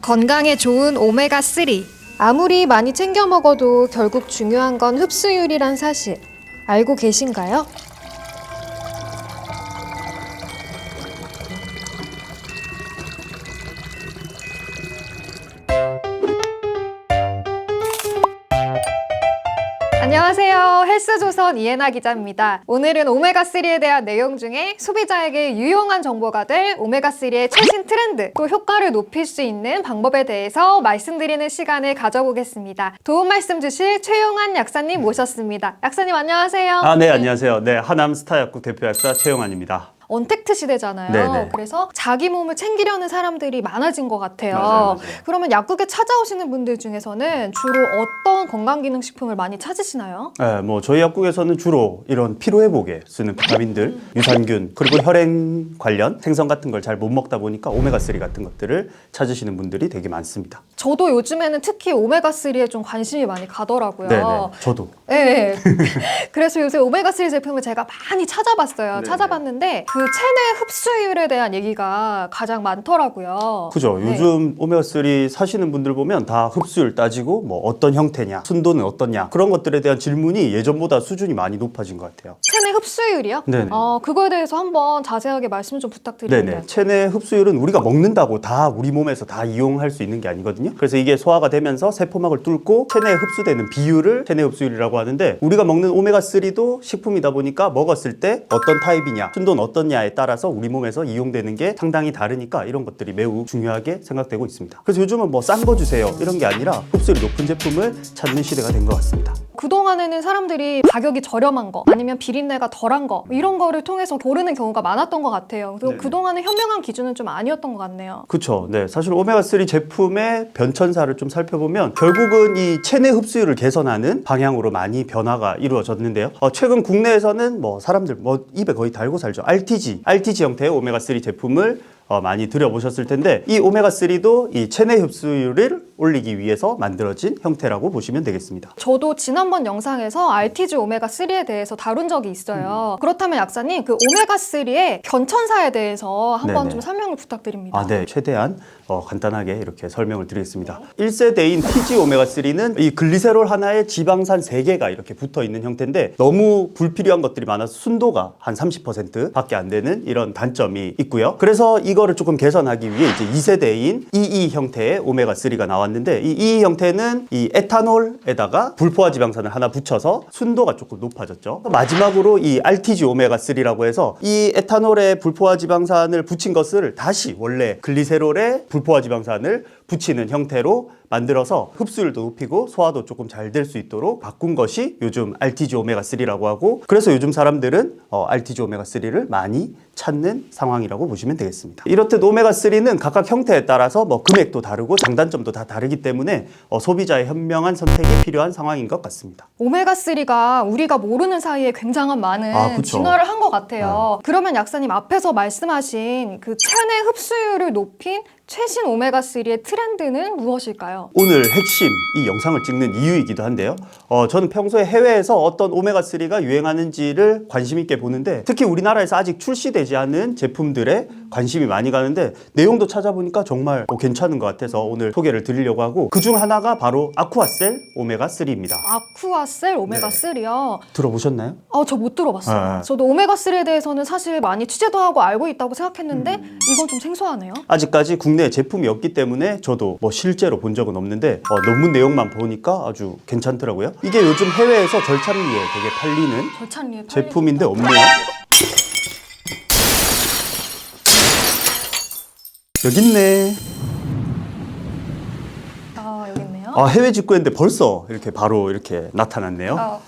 건강에 좋은 오메가3. 아무리 많이 챙겨 먹어도 결국 중요한 건 흡수율이란 사실 알고 계신가요? 안녕하세요. 헬스조선 이해나 기자입니다. 오늘은 오메가3에 대한 내용 중에 소비자에게 유용한 정보가 될 오메가3의 최신 트렌드, 또 효과를 높일 수 있는 방법에 대해서 말씀드리는 시간을 가져보겠습니다. 도움 말씀 주실 최용환 약사님 모셨습니다. 약사님 안녕하세요. 네, 안녕하세요. 네, 하남 스타약국 대표 약사 최용환입니다. 언택트 시대잖아요. 네네. 그래서 자기 몸을 챙기려는 사람들이 많아진 것 같아요. 맞아요. 그러면 약국에 찾아오시는 분들 중에서는 주로 어떤 건강기능식품을 많이 찾으시나요? 네, 저희 약국에서는 주로 이런 피로회복에 쓰는 비타민들, 유산균, 그리고 혈행 관련 생선 같은 걸 잘 못 먹다 보니까 오메가3 같은 것들을 찾으시는 분들이 되게 많습니다. 저도 요즘에는 특히 오메가3에 좀 관심이 많이 가더라고요. 네네, 저도. 네. 그래서 요새 오메가3 제품을 제가 많이 찾아봤어요. 네네. 찾아봤는데 그 체내 흡수율에 대한 얘기가 가장 많더라고요. 그죠. 네. 요즘 오메가3 사시는 분들 보면 다 흡수율 따지고 어떤 형태냐, 순도는 어떠냐 그런 것들에 대한 질문이 예전보다 수준이 많이 높아진 것 같아요. 체내 흡수율이요? 네네. 그거에 대해서 한번 자세하게 말씀 좀 부탁드립니다. 네네. 체내 흡수율은 우리가 먹는다고 다 우리 몸에서 다 이용할 수 있는 게 아니거든요. 그래서 이게 소화가 되면서 세포막을 뚫고 체내에 흡수되는 비율을 체내 흡수율이라고 하는데, 우리가 먹는 오메가3도 식품이다 보니까 먹었을 때 어떤 타입이냐, 순도는 어떠냐에 따라서 우리 몸에서 이용되는 게 상당히 다르니까 이런 것들이 매우 중요하게 생각되고 있습니다. 그래서 요즘은 싼 거 주세요 이런 게 아니라 흡수율이 높은 제품을 찾는 시대가 된 것 같습니다. 그동안에는 사람들이 가격이 저렴한 거 아니면 비린내가 덜한 거 이런 거를 통해서 고르는 경우가 많았던 것 같아요. 그리고 네네. 그동안은 현명한 기준은 좀 아니었던 것 같네요. 그렇죠. 네, 사실 오메가3 제품의 변천사를 좀 살펴보면 결국은 이 체내 흡수율을 개선하는 방향으로 많이 변화가 이루어졌는데요. 최근 국내에서는 사람들 입에 거의 달고 살죠. RTG 형태의 오메가3 제품을 많이 들여보셨을 텐데, 이 오메가3도 이 체내 흡수율을 올리기 위해서 만들어진 형태라고 보시면 되겠습니다. 저도 지난번 영상에서 RTG 오메가3에 대해서 다룬 적이 있어요. 그렇다면 약사님, 그 오메가3의 변천사에 대해서 한번 네네. 좀 설명을 부탁드립니다. 네. 최대한 간단하게 이렇게 설명을 드리겠습니다. 1세대인 TG 오메가3는 이 글리세롤 하나에 지방산 3개가 이렇게 붙어 있는 형태인데, 너무 불필요한 것들이 많아서 순도가 한 30% 밖에 안 되는 이런 단점이 있고요. 그래서 이거를 조금 개선하기 위해 이제 2세대인 EE 형태의 오메가3가 나왔는데, 이 EE 형태는 이 에탄올에다가 불포화 지방산을 하나 붙여서 순도가 조금 높아졌죠. 마지막으로 이 RTG 오메가3라고 해서 이 에탄올에 불포화 지방산을 붙인 것을 다시 원래 글리세롤에 불포화 지방산을 붙이는 형태로 만들어서 흡수율도 높이고 소화도 조금 잘 될 수 있도록 바꾼 것이 요즘 RTG 오메가3라고 하고, 그래서 요즘 사람들은 RTG 오메가3를 많이 찾는 상황이라고 보시면 되겠습니다. 이렇듯 오메가3는 각각 형태에 따라서 금액도 다르고 장단점도 다 다르기 때문에 소비자의 현명한 선택이 필요한 상황인 것 같습니다. 오메가3가 우리가 모르는 사이에 굉장한 많은 그쵸. 진화를 한 것 같아요. 그러면 약사님 앞에서 말씀하신 그 체내 흡수율을 높인 최신 오메가3의 트렌드는 무엇일까요? 오늘 핵심 이 영상을 찍는 이유이기도 한데요. 저는 평소에 해외에서 어떤 오메가3가 유행하는지를 관심 있게 보는데, 특히 우리나라에서 아직 출시되지 않은 제품들에 관심이 많이 가는데, 내용도 찾아보니까 정말 괜찮은 것 같아서 오늘 소개를 드리려고 하고, 그중 하나가 바로 아쿠아셀 오메가3입니다. 아쿠아셀 오메가3요? 들어보셨나요? 저 못 들어봤어요. 네. 저도 오메가3에 대해서는 사실 많이 취재도 하고 알고 있다고 생각했는데 이건 좀 생소하네요. 아직까지 국내에 제품이 없기 때문에 저도 실제로 본 적은 없는데, 논문 내용만 보니까 아주 괜찮더라고요. 이게 요즘 해외에서 절찬리에 되게 팔리는 절찬리에 제품인데 없네요. 여기 있네. 여기 있네요. 해외 직구했는데 벌써 이렇게 바로 이렇게 나타났네요.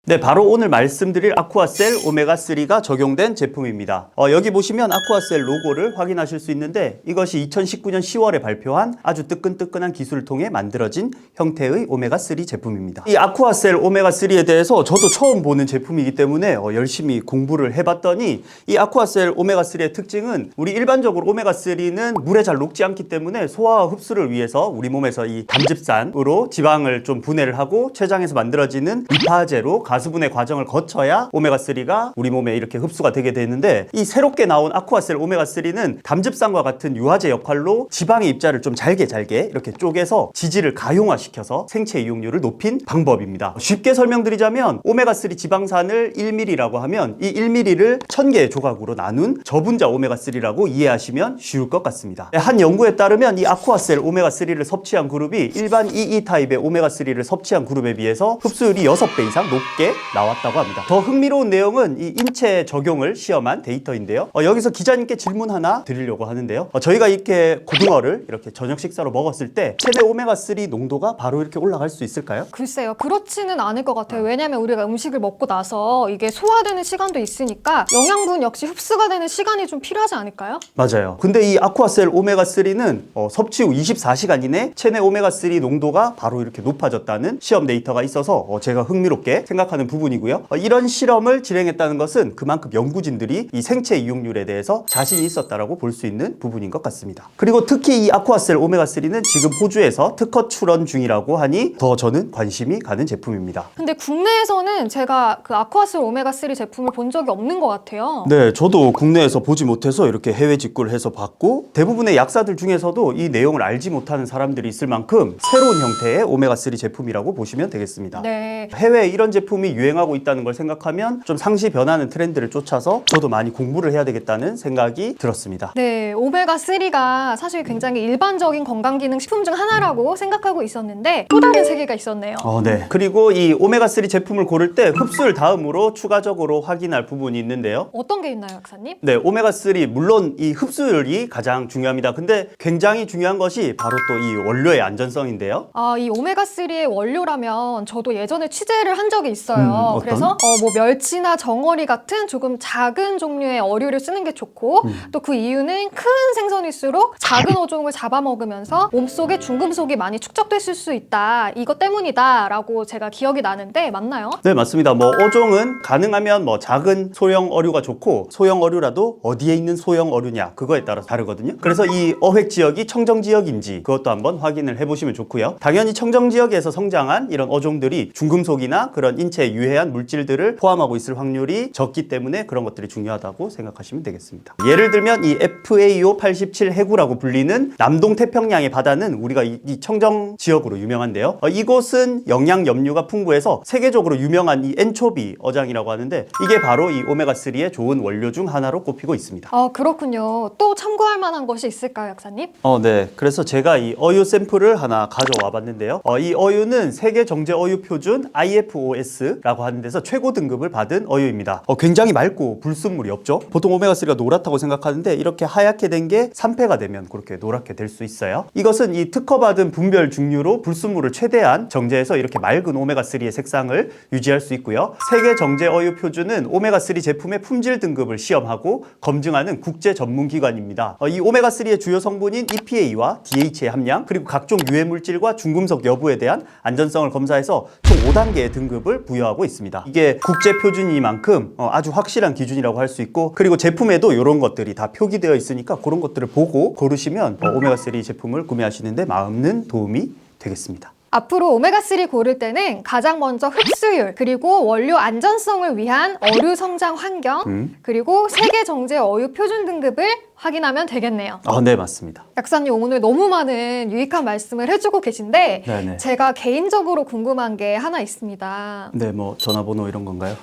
네, 바로 오늘 말씀드릴 아쿠아셀 오메가3가 적용된 제품입니다. 여기 보시면 아쿠아셀 로고를 확인하실 수 있는데, 이것이 2019년 10월에 발표한 아주 뜨끈뜨끈한 기술을 통해 만들어진 형태의 오메가3 제품입니다. 이 아쿠아셀 오메가3에 대해서 저도 처음 보는 제품이기 때문에 열심히 공부를 해봤더니, 이 아쿠아셀 오메가3의 특징은 우리 일반적으로 오메가3는 물에 잘 녹지 않기 때문에 소화와 흡수를 위해서 우리 몸에서 이 담즙산으로 지방을 좀 분해를 하고 췌장에서 만들어지는 리파제로 가수분해 과정을 거쳐야 오메가3가 우리 몸에 이렇게 흡수가 되게 되는데, 이 새롭게 나온 아쿠아셀 오메가3는 담즙산과 같은 유화제 역할로 지방의 입자를 좀 잘게 이렇게 쪼개서 지질을 가용화시켜서 생체 이용률을 높인 방법입니다. 쉽게 설명드리자면 오메가3 지방산을 1ml라고 하면 이 1ml를 1000개의 조각으로 나눈 저분자 오메가3라고 이해하시면 쉬울 것 같습니다. 한 연구에 따르면 이 아쿠아셀 오메가3를 섭취한 그룹이 일반 EE 타입의 오메가3를 섭취한 그룹에 비해서 흡수율이 6배 이상 높게 나왔다고 합니다. 더 흥미로운 내용은 이 인체 적용을 시험한 데이터인데요. 여기서 기자님께 질문 하나 드리려고 하는데요. 저희가 이렇게 고등어를 이렇게 저녁 식사로 먹었을 때 체내 오메가3 농도가 바로 이렇게 올라갈 수 있을까요? 글쎄요, 그렇지는 않을 것 같아요. 왜냐면 우리가 음식을 먹고 나서 이게 소화되는 시간도 있으니까 영양분 역시 흡수가 되는 시간이 좀 필요하지 않을까요? 맞아요. 근데 이 아쿠아셀 오메가3는 섭취 후 24시간 이내 체내 오메가3 농도가 바로 이렇게 높아졌다는 시험 데이터가 있어서 제가 흥미롭게 생각하는 부분이고요. 이런 실험을 진행했다는 것은 그만큼 연구진들이 이 생체 이용률에 대해서 자신이 있었다라고 볼 수 있는 부분인 것 같습니다. 그리고 특히 이 아쿠아셀 오메가3는 지금 호주에서 특허 출원 중이라고 하니 더 저는 관심이 가는 제품입니다. 근데 국내에서는 제가 그 아쿠아셀 오메가3 제품을 본 적이 없는 것 같아요. 네, 저도 국내에서 보지 못해서 이렇게 해외 직구를 해서 봤고, 대부분의 약사들 중에서도 이 내용을 알지 못하는 사람들이 있을 만큼 새로운 형태의 오메가3 제품이라고 보시면 되겠습니다. 네. 해외에 이런 제품이 유행하고 있다는 걸 생각하면 좀 상시 변하는 트렌드를 쫓아서 저도 많이 공부를 해야 되겠다는 생각이 들었습니다. 네, 오메가3가 사실 굉장히 일반적인 건강기능식품 중 하나라고 생각하고 있었는데 또 다른 세계가 있었네요. 네. 그리고 이 오메가3 제품을 고를 때 흡수율 다음으로 추가적으로 확인할 부분이 있는데요. 어떤 게 있나요, 약사님? 네, 오메가3 물론 이 흡수율이 가장 중요합니다. 근데 굉장히 중요한 것이 바로 또 이 원료의 안전성인데요. 이 오메가3의 원료라면 저도 예전에 취재를 한 적이 있어요. 어떤? 그래서 뭐 멸치나 정어리 같은 조금 작은 종류의 어류를 쓰는 게 좋고 또 그 이유는 큰 생선일수록 작은 어종을 잡아먹으면서 몸속에 중금속이 많이 축적됐을 수 있다. 이것 때문이다 라고 제가 기억이 나는데 맞나요? 네, 맞습니다. 어종은 가능하면 작은 소형 어류가 좋고, 소형 어류라도 어디에 있는 소형 어류냐 그거에 따라서 다르거든요. 그래서 이 어획 지역이 청정 지역인지 그것도 한번 확인을 해보시면 좋고요. 당연히 청정 지역에서 성장한 이런 어종들이 중금속이나 그런 인체에 유해한 물질들을 포함하고 있을 확률이 적기 때문에 그런 것들이 중요하다고 생각하시면 되겠습니다. 예를 들면 이 FAO 87 해구라고 불리는 남동 태평양의 바다는 우리가 이 청정 지역으로 유명한데요. 이곳은 영양 염류가 풍부해서 세계적으로 유명한 이 엔초비 어장이라고 하는데, 이게 바로 이 오메가3의 좋은 원료 중 하나로 꼽히고 있습니다. 그렇군요. 또 참고할 만한 것이 있을까요, 약사님? 네. 그래서 제가 이 어유 샘플을 하나 가져와 봤는데요. 이 어유는 세계 정제 어유 표준 IFOS라고 하는 데서 최고 등급을 받은 어유입니다. 굉장히 맑고 불순물이 없죠. 보통 오메가3가 노랗다고 생각하는데 이렇게 하얗게 된 게 산패가 되면 그렇게 노랗게 될 수 있어요. 이것은 이 특허받은 분별 중류로 불순물을 최대한 정제해서 이렇게 맑은 오메가3의 색상을 유지할 수 있고요. 세계 정제 어유 표준은 오메가3 제품의 품질 등급을 시험하고 검증하는 국제 전문 기관입니다. 이 오메가3의 주요 성분인 EPA와 DHA 함량, 그리고 각종 유해 물질과 중금속 여부에 대한 안전성을 검사해서 총 5단계의 등급을 부여하고 있습니다. 이게 국제 표준이만큼 아주 확실한 기준이라고 할 수 있고, 그리고 제품에도 이런 것들이 다 표기되어 있으니까 그런 것들을 보고 고르시면 오메가3 제품을 구매하시는데 많은 도움이 되겠습니다. 앞으로 오메가3 고를 때는 가장 먼저 흡수율, 그리고 원료 안전성을 위한 어류 성장 환경, 그리고 세계 정제 어유 표준 등급을 확인하면 되겠네요. 네, 맞습니다. 약사님 오늘 너무 많은 유익한 말씀을 해주고 계신데 네네. 제가 개인적으로 궁금한 게 하나 있습니다. 네, 전화번호 이런 건가요?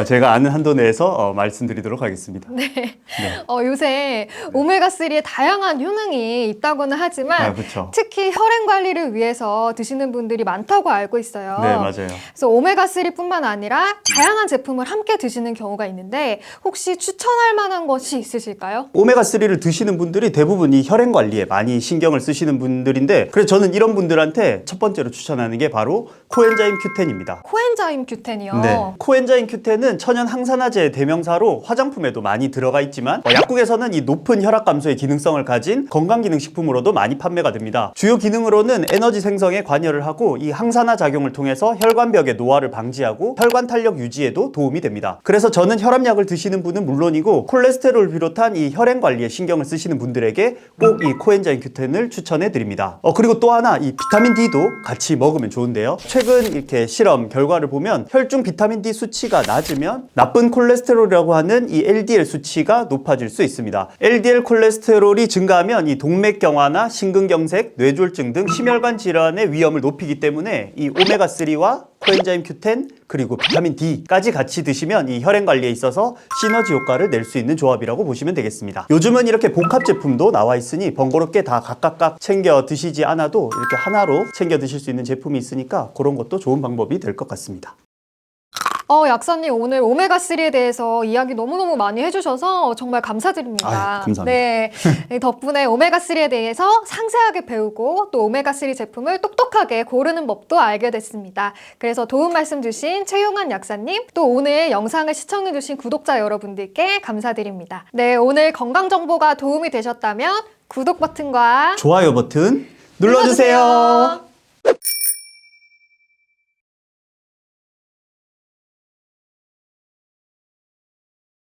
제가 아는 한도 내에서 말씀드리도록 하겠습니다. 네. 요새 오메가3에 다양한 효능이 있다고는 하지만 그렇죠. 특히 혈행 관리를 위해서 드시는 분들이 많다고 알고 있어요. 네, 맞아요. 그래서 오메가3뿐만 아니라 다양한 제품을 함께 드시는 경우가 있는데 혹시 추천할 만한 것이 있으실까요? 오메가3를 드시는 분들이 대부분 이 혈행 관리에 많이 신경을 쓰시는 분들인데, 그래서 저는 이런 분들한테 첫 번째로 추천하는 게 바로 코엔자임 Q10입니다. 코엔자임 Q10이요? 네. 코엔자임 Q10은 천연 항산화제의 대명사로 화장품에도 많이 들어가 있지만 약국에서는 이 높은 혈압 감소의 기능성을 가진 건강기능식품으로도 많이 판매가 됩니다. 주요 기능으로는 에너지 생성에 관여를 하고 이 항산화 작용을 통해서 혈관벽의 노화를 방지하고 혈관 탄력 유지에도 도움이 됩니다. 그래서 저는 혈압약을 드시는 분은 물론이고 콜레스테롤을 비롯한 이 혈행 관리에 신경을 쓰시는 분들에게 꼭 이 코엔자임 Q10을 추천해 드립니다. 그리고 또 하나 이 비타민 D도 같이 먹으면 좋은데요. 최근 이렇게 실험 결과를 보면 혈중 비타민 D 수치가 낮으면 나쁜 콜레스테롤이라고 하는 이 LDL 수치가 높아질 수 있습니다. LDL 콜레스테롤이 증가하면 이 동맥경화나 심근경색, 뇌졸중 등 심혈관 질환의 위험을 높이기 때문에 이 오메가3와 코엔자임 Q10 그리고 비타민 D까지 같이 드시면 이 혈행 관리에 있어서 시너지 효과를 낼 수 있는 조합이라고 보시면 되겠습니다. 요즘은 이렇게 복합 제품도 나와 있으니 번거롭게 다 각각 챙겨 드시지 않아도 이렇게 하나로 챙겨 드실 수 있는 제품이 있으니까 그런 것도 좋은 방법이 될 것 같습니다. 약사님 오늘 오메가3에 대해서 이야기 너무너무 많이 해주셔서 정말 감사드립니다. 아유, 감사합니다. 네, 덕분에 오메가3에 대해서 상세하게 배우고 또 오메가3 제품을 똑똑하게 고르는 법도 알게 됐습니다. 그래서 도움 말씀 주신 최용한 약사님, 또 오늘 영상을 시청해주신 구독자 여러분들께 감사드립니다. 네, 오늘 건강 정보가 도움이 되셨다면 구독 버튼과 좋아요 버튼 눌러주세요.